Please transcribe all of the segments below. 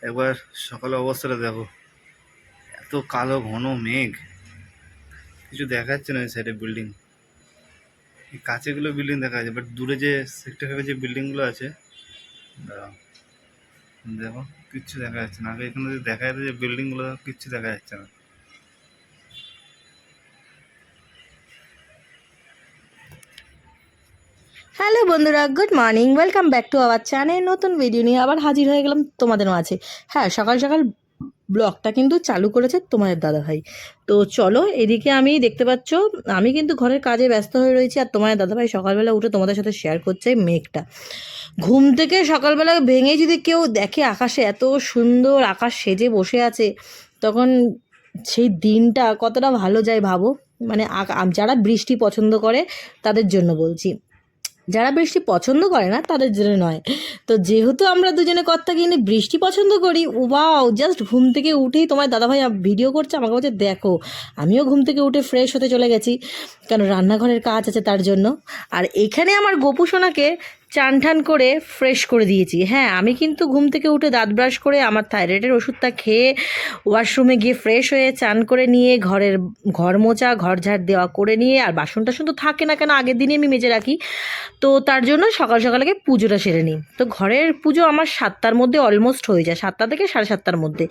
একবার সকালে অবস্থাটা দেখো, এত কালো ঘন মেঘ, কিছু দেখা যাচ্ছে না। ওই সাইডে বিল্ডিং, এই কাছেগুলো বিল্ডিং দেখা যাচ্ছে, বাট দূরে যে সেক্টর ফাইভে যে বিল্ডিংগুলো আছে, দাঁড়াও, দেখো কিচ্ছু দেখা যাচ্ছে না। আগে এখানে যে দেখা যাচ্ছে যে বিল্ডিংগুলো, কিচ্ছু দেখা যাচ্ছে না। হ্যালো বন্ধুরা, good morning, welcome back to our channel. নতুন ভিডিও নিয়ে আবার হাজির হয়ে গেলাম তোমাদের মাঝে। হ্যাঁ, সকাল সকাল ব্লগটা কিন্তু চালু করেছে তোমাদের দাদাভাই। তো চলো, এদিকে আমি দেখতে পাচ্ছ আমি কিন্তু ঘরের কাজে ব্যস্ত হয়ে রয়েছি, আর তোমাদের দাদাভাই সকালবেলা উঠে তোমাদের সাথে শেয়ার করছে মেঘটা। ঘুম থেকে সকালবেলা ভেঙে যদি কেউ দেখে আকাশে এত সুন্দর আকাশ সেজে বসে আছে, তখন সেই দিনটা কতটা ভালো যায় ভাবো। মানে যারা বৃষ্টি পছন্দ করে তাদের জন্য বলছি, যারা বৃষ্টি পছন্দ করে না তাদের জন্য নয়। তো যেহেতু আমরা দুজনে কথা কিনে বৃষ্টি পছন্দ করি, ওয়াও, জাস্ট ঘুম থেকে উঠেই তোমার দাদাভাই ভিডিও করছে, আমাকে বলছে দেখো। আমিও ঘুম থেকে উঠে ফ্রেশ হতে চলে গেছি, কারণ রান্নাঘরের কাজ আছে তার জন্য। আর এখানে আমার গোপু সোনাকে চান ঠান করে ফ্রেশ করে দিয়েছি। হ্যাঁ, আমি কিন্তু ঘুম থেকে উঠে দাঁত ব্রাশ করে আমার থাইরয়েডের ওষুধটা খেয়ে ওয়াশরুমে গিয়ে ফ্রেশ হয়ে চান করে নিয়ে ঘর মোছা, ঘর ঝাড় দেওয়া করে নিয়ে, আর বাসন টাসন তো থাকে না, কেন আগের দিনই আমি মেজে রাখি। তো তার জন্য সকাল সকাল আগে পুজোটা সেরে নিই। তো ঘরের পুজো আমার 7টার মধ্যে অলমোস্ট হয়ে যায়, 7টা থেকে 7:30টার মধ্যে।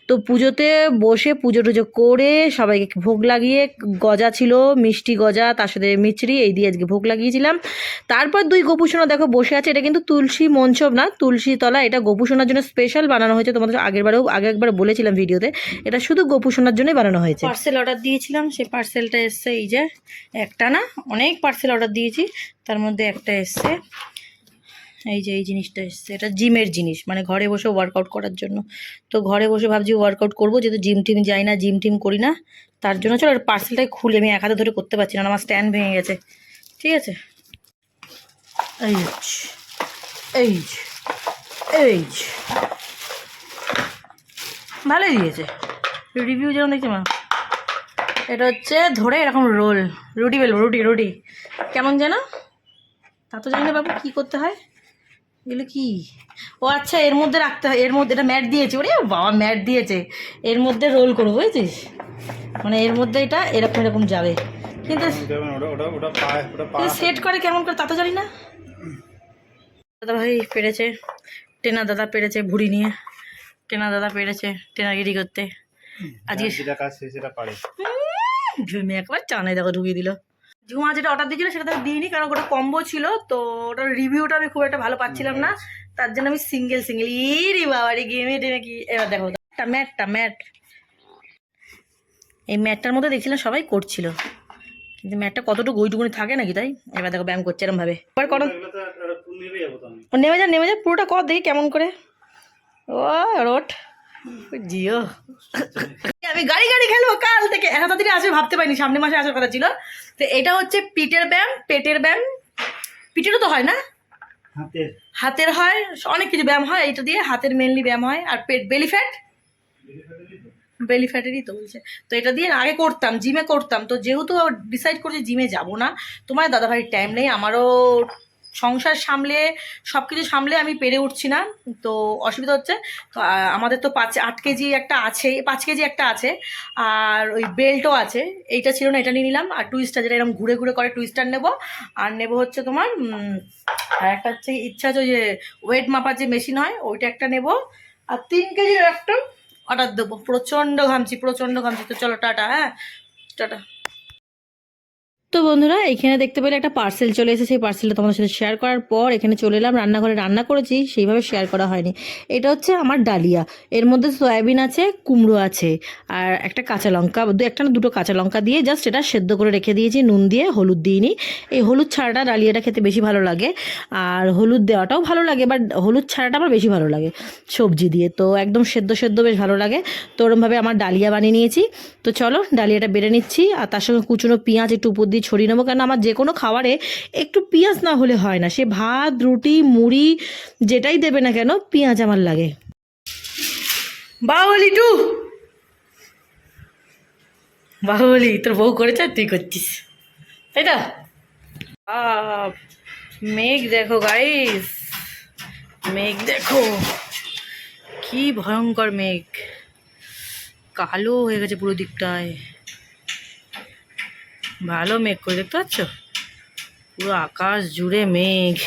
তো পুজোতে বসে পুজো টুজো করে সবাইকে ভোগ লাগিয়ে, গজা ছিল, মিষ্টি গজা, তার সাথে মিচড়ি, এই দিয়ে আজকে ভোগ লাগিয়েছিলাম। তারপর দুই গোপুসোনা দেখো বসে আছে। এটা কিন্তু তুলসী মঞ্চপ না, তুলসী তলা। এটা গোপুসোনার জন্য স্পেশাল বানানো হয়েছে। তোমাদের আগে একবার বলেছিলাম ভিডিওতে, এটা শুধু গোপুসোনার জন্যই বানানো হয়েছে। পার্সেল অর্ডার দিয়েছিলাম, সেই পার্সেলটা এসছে। এই যে একটা না, অনেক পার্সেল অর্ডার দিয়েছি, তার মধ্যে একটা এসছে। এই যে এই জিনিসটা এসছে, এটা জিমের জিনিস, মানে ঘরে বসে ওয়ার্কআউট করার জন্য। তো ঘরে বসে ভাবছি ওয়ার্কআউট করবো, যেহেতু জিম টিম যাই না, জিম টিম করি না, তার জন্য। চলো পার্সেলটাই খুলে, আমি এক হাতে ধরে করতে পারছি না, আমার স্ট্যান্ড ভেঙে গেছে। ঠিক আছে, এই হচ্ছে, এই যে, এই যে, ভালোই দিয়েছে রিভিউ যেরকম দেখছি মা। এটা হচ্ছে ধরে এরকম রোল, রুটি বেলবো, রুটি কেমন যেন, তা তো জানি না বাবু কী করতে হয় এগুলো। কি, ও আচ্ছা, এর মধ্যে রাখতে হয়, এর মধ্যে এটা ম্যাট দিয়েছে। ওরে বাবা, ম্যাট দিয়েছে, এর মধ্যে রোল করবো, বুঝেছিস? মানে এর মধ্যে এটা এরকম এরকম যাবে, কিন্তু সেট করে কেমন করে তা তো জানি না। দাদা ভাই পেরেছে, টেনা দাদা পেরেছে ভুড়ি নিয়ে, টেনা দাদা পেরেছে টেনাগিরি করতে আজকে। ঝুমি একবার চানাই দেখো ঢুকিয়ে দিল। ঝুমা যেটা অর্ডার দিয়েছিল সেটা তাকে দিইনি, কারণ ওটা কম্বো ছিল, তো ওটার রিভিউটা আমি খুব একটা ভালো পাচ্ছিলাম না, তার জন্য আমি সিঙ্গেল ইরি বাবারি গেমে টেনে কি। এবার দেখো ম্যাট, এই ম্যাটটার মধ্যে দেখছিলাম সবাই করছিল, কিন্তু ম্যাটটা কতটুকু ওইটুকুনি থাকে নাকি, তাই। এবার দেখো ব্যায়াম করছে এরম ভাবে, এবার করো, নেমে যা পুরোটা কর দেখি কেমন করে। ও রোট জিও, আমি গাড়ি খেলবো কাল থেকে, এত তাড়াতাড়ি আসবে ভাবতে পারিনি, সামনের মাসে আসার কথা ছিল। তো এটা হচ্ছে পিঠের ব্যায়াম, পেটের ব্যায়াম, পিঠেরও তো হয় না, হাতের হয়, অনেক কিছু ব্যায়াম হয়। এটা দিয়ে হাতের মেনলি ব্যায়াম হয়, আর পেট, বেলি ফ্যাটেরই তো বলছে। তো এটা দিয়ে আগে করতাম, জিমে করতাম, তো যেহেতু ডিসাইড করছি জিমে যাব না, তোমার দাদাভাইয়ের টাইম নেই, আমারও সংসার সামলে সব কিছু সামলে আমি পেরে উঠছি না, তো অসুবিধা হচ্ছে। তো আমাদের তো 8 কেজি একটা আছে, 5 কেজি একটা আছে, আর ওই বেল্টও আছে। এইটা ছিল না, এটা নিয়ে নিলাম। আর টুইস্টার, যেটা এরকম ঘুরে ঘুরে করে, টুইস্টার নেবো। আর নেবো হচ্ছে তোমার আর একটা হচ্ছে ইচ্ছা আছে, ওই যে ওয়েট মাপার যে মেশিন হয়, ওইটা একটা নেবো। আর 3 কেজির একটা অর্ডার দেবো। প্রচণ্ড ঘামছি। তো চলো টাটা। হ্যাঁ, টাটা। তো বন্ধুরা, এখানে দেখতে পেলে একটা পার্সেল চলে এসেছে। সেই পার্সেলটা তোমাদের সাথে শেয়ার করার পর এখানে চলে এলাম রান্নাঘরে। রান্না করেছি, সেইভাবে শেয়ার করা হয়নি। এটা হচ্ছে আমার ডালিয়া, এর মধ্যে সয়াবিন আছে, কুমড়ো আছে, আর একটা কাঁচা লঙ্কা, একটা না দুটো কাঁচা লঙ্কা দিয়ে জাস্ট এটা সেদ্ধ করে রেখে দিয়েছি, নুন দিয়ে, হলুদ দিইনি। এই হলুদ ছাড়াটা ডালিয়াটা খেতে বেশি ভালো লাগে, আর হলুদ দেওয়াটাও ভালো লাগে, বাট হলুদ ছাড়াটা আমার বেশি ভালো লাগে সবজি দিয়ে। তো একদম সেদ্ধ বেশ ভালো লাগে। তো ওরমভাবে আমার ডালিয়া বানিয়ে নিয়েছি। তো চলো ডালিয়াটা বেড়ে নিচ্ছি, আর তার সঙ্গে কুচনো পেঁয়াজ একটু উপর দিয়ে ছড়িয়ে নেবো, কারণ আমার যে কোনো খাবারে একটু পেঁয়াজ না হলে হয় না। সে ভাত, রুটি, মুড়ি, যেটাই দেবে না কেন, পেঁয়াজ আমার লাগে। বাহুবলি 2, বাহুবলি তোর বউ করেছে, তুই করছিস, তাই তো। মেঘ দেখো গাইস, মেঘ দেখো কি ভয়ঙ্কর মেঘ, কালো হয়ে গেছে পুরো দিকটায়। ভালো মেঘ করে, দেখতে পাচ্ছ পুরো আকাশ জুড়ে মেঘ,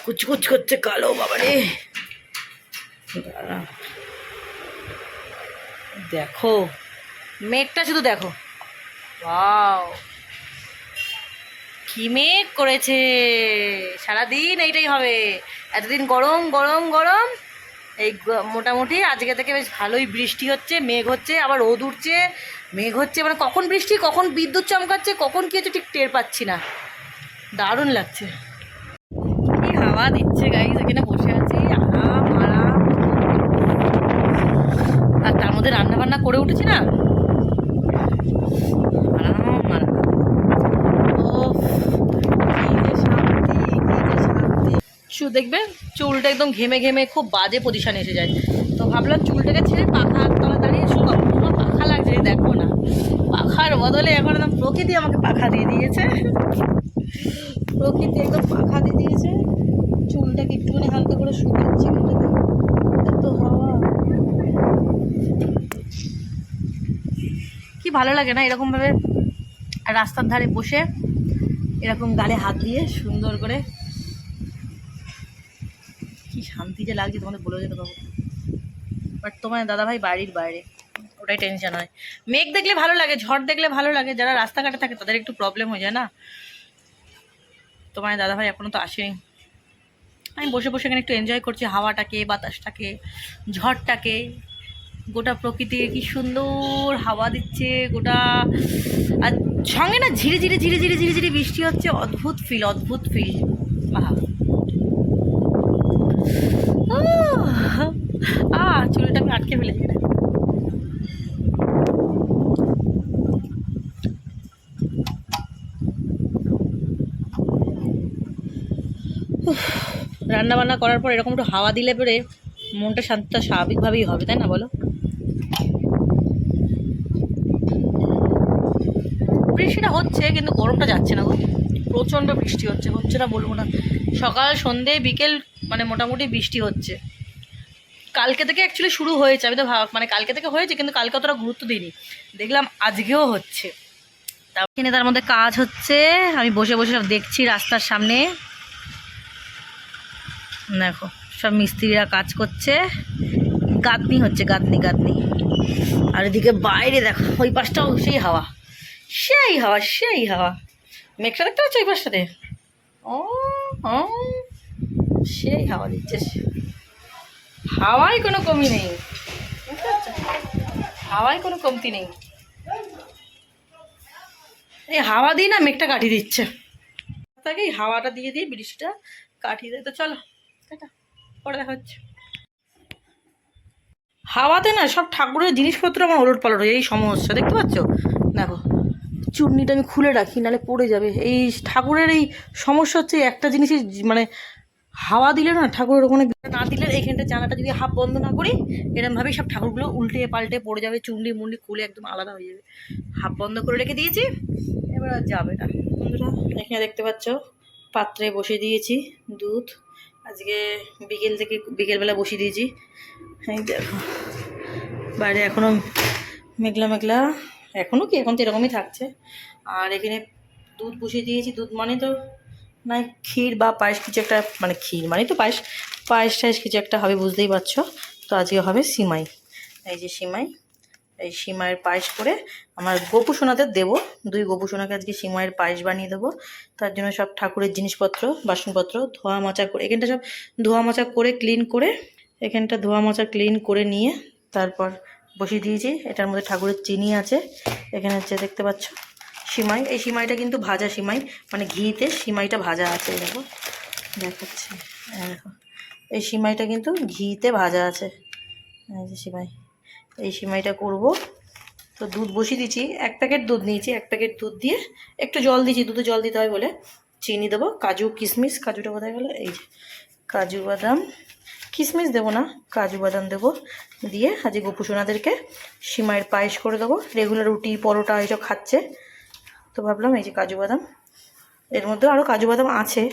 কুচকুচ করছে কালো। বাবারে দাঁড়া, দেখো মেঘটা শুধু দেখো, ওয়াও কি মেঘ করেছে। সারাদিন এইটাই হবে, এতদিন গরম গরম গরম, এই মোটামুটি আজকে থেকে বেশ ভালোই বৃষ্টি হচ্ছে, মেঘ হচ্ছে, আবার রোদ উঠছে, মেঘ হচ্ছে, মানে কখন বৃষ্টি কখন বিদ্যুৎ চমকাচ্ছে কখন কী হচ্ছে ঠিক টের পাচ্ছি না। দারুণ লাগছে, কি হাওয়া দিচ্ছে গাইস, এখানে বসে আছি আরাম আরাম। আর তার মধ্যে রান্না বান্না করে উঠেছি না, আরাম আরাম। ওফ, কি যে শান্তি, কি যে শান্তি। শুধু দেখবে চুলটা একদম ঘেমে ঘেমে খুব বাজে পজিশনে এসে যায়, তো ভাবলাম চুলটাকে ছেড়ে পাখার তলা দাঁড়িয়ে শুভ, পুরো পাখা লাগছে দেখো না, পাখার বদলে এখন একদম প্রকৃতি আমাকে পাখা দিয়ে দিয়েছে, প্রকৃতি একদম পাখা দিয়ে দিয়েছে। চুলটাকে একটুখানি হালকা করে শুকাচ্ছি, এত হাওয়া, কি ভালো লাগে না এরকমভাবে রাস্তার ধারে বসে এরকম গালে হাত দিয়ে সুন্দর করে, কি শান্তি যে লাগছে তোমাদের বলে যেতে পারবো। বাট তোমার দাদাভাই বাড়ির বাইরে, ওটাই টেনশন হয়। মেঘ দেখলে ভালো লাগে, ঝড় দেখলে ভালো লাগে, যারা রাস্তাঘাটে থাকে তাদের একটু প্রবলেম হয়ে যায় না। তোমার দাদাভাই এখনও তো আসেনি, আমি বসে বসে এখানে একটু এনজয় করছি হাওয়াটাকে, বাতাসটাকে, ঝড়টাকে, গোটা প্রকৃতির কি সুন্দর হাওয়া দিচ্ছে গোটা, আর সঙ্গে না ধীরে ধীরে ধীরে ধীরে ধীরে ধীরে বৃষ্টি হচ্ছে, অদ্ভুত ফিল, অদ্ভুত ফিল। আহা, চুলটা আমি আটকে ফেলেছি না। রান্না বান্না করার পর এরকম একটু হাওয়া দিলে পরে মনটা শান্তটা স্বাভাবিকভাবেই হবে, তাই না বলো? বৃষ্টিটা হচ্ছে কিন্তু গরমটা যাচ্ছে না গো, প্রচণ্ড বৃষ্টি হচ্ছে, হচ্ছে না বলবো না, সকাল সন্ধে বিকেল মানে মোটামুটি বৃষ্টি হচ্ছে। কালকে থেকে অ্যাকচুয়ালি শুরু হয়েছে, আমি তো মানে কালকে থেকে হয়েছে কিন্তু কালকে অতটা গুরুত্ব দিইনি, দেখলাম আজকেও হচ্ছে। তার মধ্যে কাজ হচ্ছে, আমি বসে বসে সব দেখছি রাস্তার সামনে, দেখো সব মিস্ত্রিরা কাজ করছে, গাঁথনি হচ্ছে, গাঁথনি গাঁথনি। আর এদিকে বাইরে দেখো ওই পাশটাও সেই হাওয়া, সেই হাওয়া, সেই হাওয়া। মেঘটা দেখতে পাচ্ছ ওই পাশটাতে, ও ও, সেই হাওয়া দিচ্ছে, হাওয়ায় কোনো কমি নেই, বুঝতে পারছো? হাওয়ায় কোনো কমতি নেই, এই হাওয়া দিয়ে না মেঘটা কাটিয়ে দিচ্ছে, তাকে এই হাওয়াটা দিয়ে দিয়ে বৃষ্টিটা কাটিয়ে দেয়। তো চলো টাটা, পরে দেখা হচ্ছে। হাওয়াতে না সব ঠাকুরের জিনিসপত্র আমার ওলট পালট হয়ে, এই সমস্যা দেখতে পাচ্ছ, দেখো চূর্ণিটা আমি খুলে রাখি নাহলে পড়ে যাবে, এই ঠাকুরের এই সমস্যা হচ্ছে, একটা জিনিসই মানে হাওয়া দিলে না ঠাকুরের ওখানে না দিলে, এইখানটা জানাটা যদি হাফ বন্ধ না করি এরকমভাবেই সব ঠাকুরগুলো উল্টে পাল্টে পড়ে যাবে, চুন্ডি মুন্ডি খুলে একদম আলাদা হয়ে যাবে। হাফ বন্ধ করে রেখে দিয়েছি, এবার আর যাবে না। বন্ধুরা এখানে দেখতে পাচ্ছ পাত্রে বসিয়ে দিয়েছি দুধ, আজকে বিকেলবেলা বসিয়ে দিয়েছি। এই দেখো বাইরে এখনও মেঘলা মেঘলা, এখনও কি, এখন তো এরকমই থাকছে। আর এখানে দুধ বসিয়ে দিয়েছি, দুধ মানে তো মানে ক্ষীর বা পায়েস কিছু একটা, মানে ক্ষীর মানে তো পায়েস, পায়েস টায়েস কিছু একটা হবে বুঝতেই পারছো। তো আজকে হবে সিমাই, এই যে সিমাই, এই সিমাইয়ের পায়েস করে আমার গোপু সোনাদের দেবো, 2 গোপু সোনাকে আজকে সিমাইয়ের পায়েস বানিয়ে দেবো। তার জন্য সব ঠাকুরের জিনিসপত্র বাসনপত্র ধোয়া মোছা করে, এখানটা সব ধোয়া মোছা করে ক্লিন করে, এখানটা ধোয়া মোছা ক্লিন করে নিয়ে তারপর বসিয়ে দিয়েছি। এটার মধ্যে ঠাকুরের চিনি আছে, এখানে হচ্ছে দেখতে পাচ্ছ সিমাই, এই সিমাইটা কিন্তু ভাজা সিমাই, মানে ঘিতে সিমাইটা ভাজা আছে, দেখো দেখাচ্ছি, দেখো এই সিমাইটা কিন্তু ঘিতে ভাজা আছে, এই যে সিমাই, এই সিমাইটা করব। তো দুধ বসিয়ে দিয়েছি, 1 প্যাকেট দুধ নিয়েছি, 1 প্যাকেট দুধ দিয়ে একটু জল দিয়েছি, দুধে জল দিতে হয় বলে, চিনি দেবো, কাজু কিশমিশ, কাজুটা কোথায় গেলো, এই যে কাজু বাদাম, কিশমিশ দেবো না, কাজু বাদাম দেবো, দিয়ে আজকে গোপু সোনাদেরকে সিমাইয়ের পায়েস করে দেবো। রেগুলার রুটি পরোটা এইসব খাচ্ছে, তো ভাবলাম এই যে কাজু বাদাম, এর মধ্যেও আরও কাজু বাদাম আছে।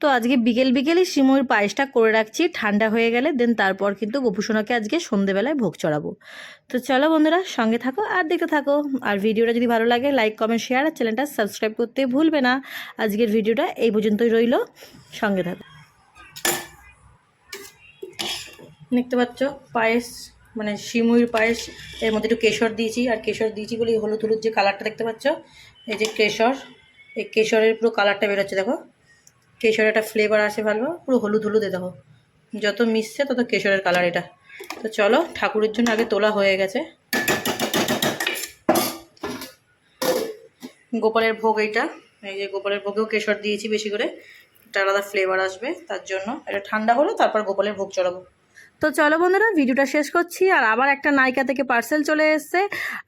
তো আজকে বিকেল বিকেলই সিমুর পায়েসটা করে রাখছি, ঠান্ডা হয়ে গেলে দেন তারপর কিন্তু গোপুসোনাকে আজকে সন্ধেবেলায় ভোগ চড়াবো। তো চলো বন্ধুরা, সঙ্গে থাকো আর দেখতে থাকো। আর ভিডিওটা যদি ভালো লাগে লাইক কমেন্ট শেয়ার আর চ্যানেলটা সাবস্ক্রাইব করতে ভুলবে না। আজকের ভিডিওটা এই পর্যন্তই রইল, সঙ্গে থাকো। দেখতে পাচ্ছ পায়েস, মানে সিমুইর পায়েস, এর মধ্যে একটু কেশর দিয়েছি, আর কেশর দিয়েছি বলে এই হলুদ হলুদ যে কালারটা দেখতে পাচ্ছ, এই যে কেশর, এই কেশরের পুরো কালারটা বেরোচ্ছে দেখো, কেশরের একটা ফ্লেভার আসে ভালো, পুরো হলুদ হলুদে দেখো, যত মিশছে তত কেশরের কালার এটা। তো চলো, ঠাকুরের জন্য আগে তোলা হয়ে গেছে। গোপালের ভোগ এইটা, এই যে গোপালের ভোগেও কেশর দিয়েছি বেশি করে, একটা আলাদা ফ্লেভার আসবে তার জন্য। এটা ঠান্ডা হলো তারপর গোপালের ভোগ চড়াবো। তো চলো বন্ধুরা, ভিডিওটা শেষ করছি। আর আবার একটা নাইকা থেকে পার্সেল চলে এসছে,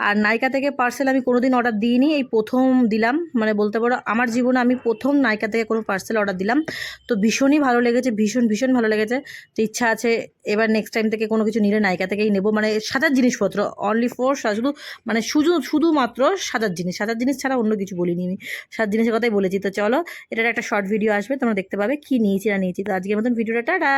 আর নাইকা থেকে পার্সেল আমি কোনোদিন অর্ডার দিইনি, এই প্রথম দিলাম, মানে বলতে পারো আমার জীবনে আমি প্রথম নাইকা থেকে কোনো পার্সেল অর্ডার দিলাম। তো ভীষণই ভালো লেগেছে, ভীষণ ভীষণ ভালো লেগেছে। তো ইচ্ছা আছে এবার নেক্সট টাইম থেকে কোনো কিছু নিলে নাইকা থেকেই নেবো, মানে সাজার জিনিসপত্র, অনলি ফর শুধু, মানে শুধুমাত্র সাজার জিনিস ছাড়া অন্য কিছু বলিনি আমি, সাজার জিনিসের কথাই বলেছি। তো চলো, এটার একটা শর্ট ভিডিও আসবে, তোমরা দেখতে পাবে কী নিয়েছি না নিয়েছি। তো আজকের মতন ভিডিওটা টাটা।